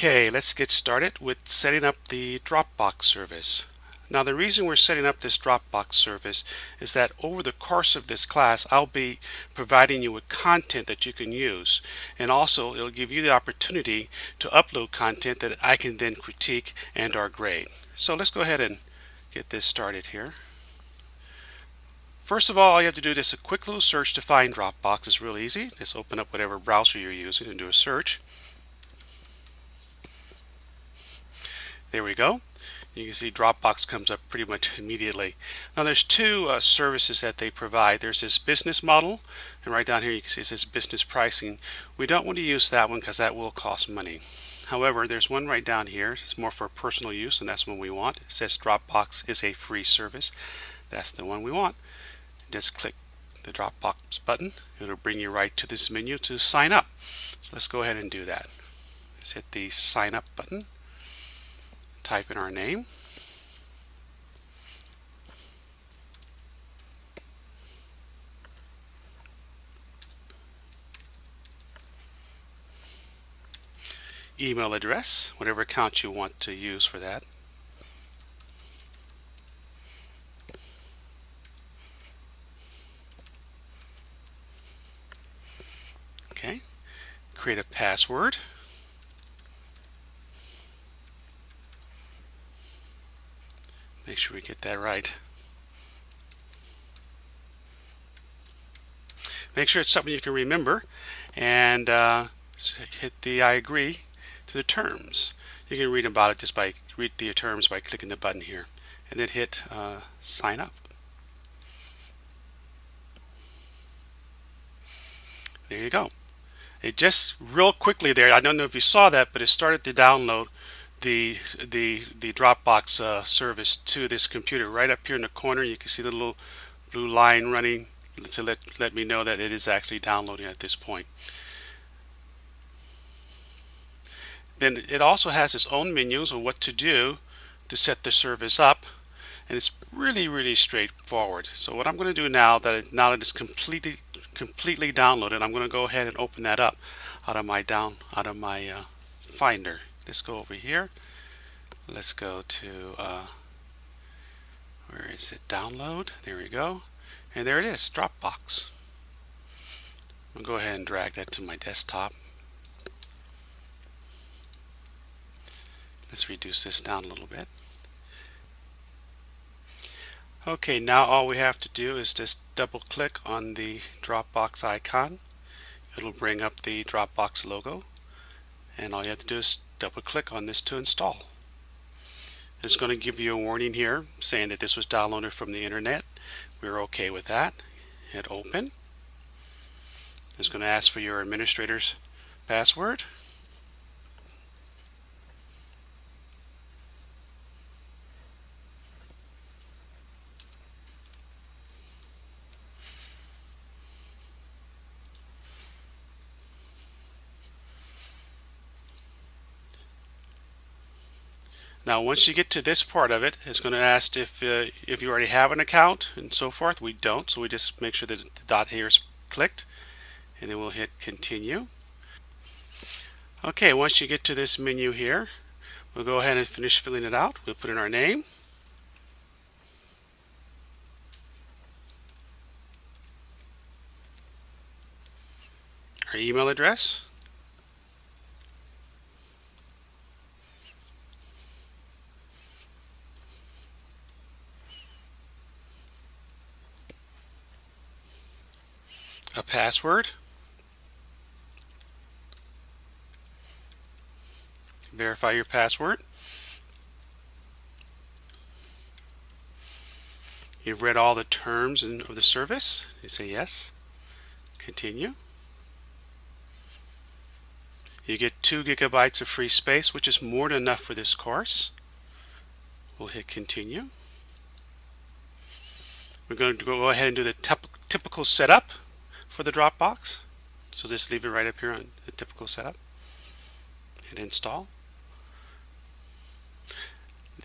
Okay, let's get started with setting up the Dropbox service. Now the reason we're setting up this Dropbox service is that over the course of this class I'll be providing you with content that you can use, and also it'll give you the opportunity to upload content that I can then critique and or grade. So let's go ahead and get this started here. First of all you have to do is a quick little search to find Dropbox. It's real easy. Just open up whatever browser you're using and do a search. There we go. You can see Dropbox comes up pretty much immediately. Now there's two services that they provide. There's this business model, and right down here you can see it says business pricing. We don't want to use that one because that will cost money. However, there's one right down here. It's more for personal use, and that's one we want. It says Dropbox is a free service. That's the one we want. Just click the Dropbox button. It'll bring you right to this menu to sign up. So let's go ahead and do that. Let's hit the sign up button. Type in our name. Email address, whatever account you want to use for that. Okay. Create a password. Make sure we get that right. Make sure it's something you can remember, and hit the I agree to the terms. You can read about it just by read the terms by clicking the button here, and then hit sign up. There you go. It just real quickly there, I don't know if you saw that, but it started to download the Dropbox service to this computer. Right up here in the corner you can see the little blue line running to let me know that it is actually downloading at this point. Then it also has its own menus on what to do to set the service up, and it's really straightforward. So what I'm going to do now that it's completely downloaded, I'm going to go ahead and open that up out of my Finder. Let's go over here. Let's go to where is it? Download. There we go. And there it is, Dropbox. I'll go ahead and drag that to my desktop. Let's reduce this down a little bit. Okay, now all we have to do is just double click on the Dropbox icon. It'll bring up the Dropbox logo, and all you have to do is double click on this to install. It's going to give you a warning here saying that this was downloaded from the internet. We're okay with that. Hit open. It's going to ask for your administrator's password. Now once you get to this part of it, it's going to ask if you already have an account and so forth. We don't, so we just make sure that the dot here is clicked, and then we'll hit continue. Okay, once you get to this menu here, we'll go ahead and finish filling it out. We'll put in our name, our email address, a password, verify your password. You've read all the terms of the service. You say yes, continue. You get 2 gigabytes of free space, which is more than enough for this course. We'll hit continue. We're going to go ahead and do the typical setup for the Dropbox. So just leave it right up here on the typical setup. Hit install.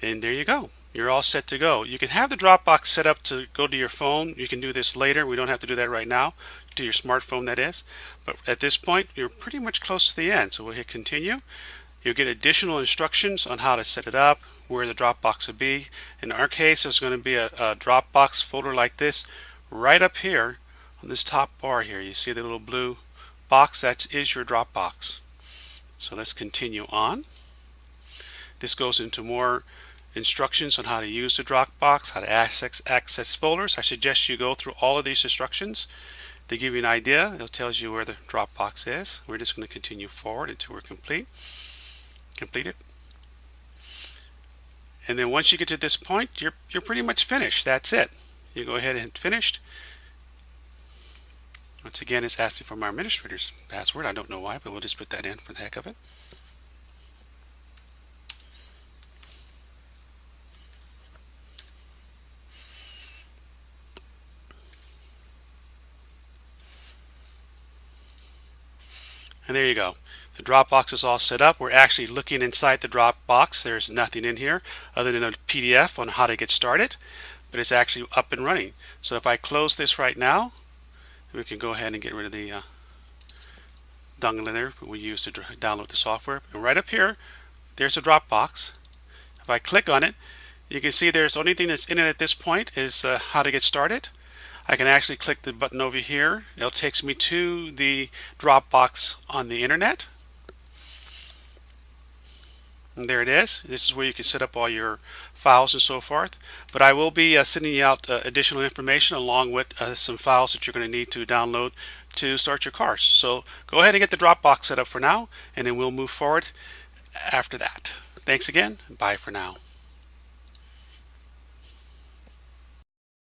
And there you go. You're all set to go. You can have the Dropbox set up to go to your phone. You can do this later. We don't have to do that right now. To your smartphone, that is. But at this point, you're pretty much close to the end. So we'll hit continue. You'll get additional instructions on how to set it up, where the Dropbox will be. In our case, there's going to be a Dropbox folder like this right up here on this top bar here. You see the little blue box? That is your Dropbox. So let's continue on. This goes into more instructions on how to use the Dropbox, how to access folders. I suggest you go through all of these instructions to give you an idea. It tells you where the Dropbox is. We're just going to continue forward until we're complete it. And then once you get to this point, you're pretty much finished. That's it. You go ahead and hit finished. Once again, it's asking for my administrator's password. I don't know why, but we'll just put that in for the heck of it. And there you go. The Dropbox is all set up. We're actually looking inside the Dropbox. There's nothing in here other than a PDF on how to get started, but it's actually up and running. So if I close this right now, we can go ahead and get rid of the dongle in there we use to download the software. And right up here, there's a Dropbox. If I click on it, you can see there's the only thing that's in it at this point is how to get started. I can actually click the button over here. It takes me to the Dropbox on the internet. And there it is. This is where you can set up all your files and so forth. But I will be sending you out additional information along with some files that you're going to need to download to start your course. So go ahead and get the Dropbox set up for now, and then we'll move forward after that. Thanks again. Bye for now.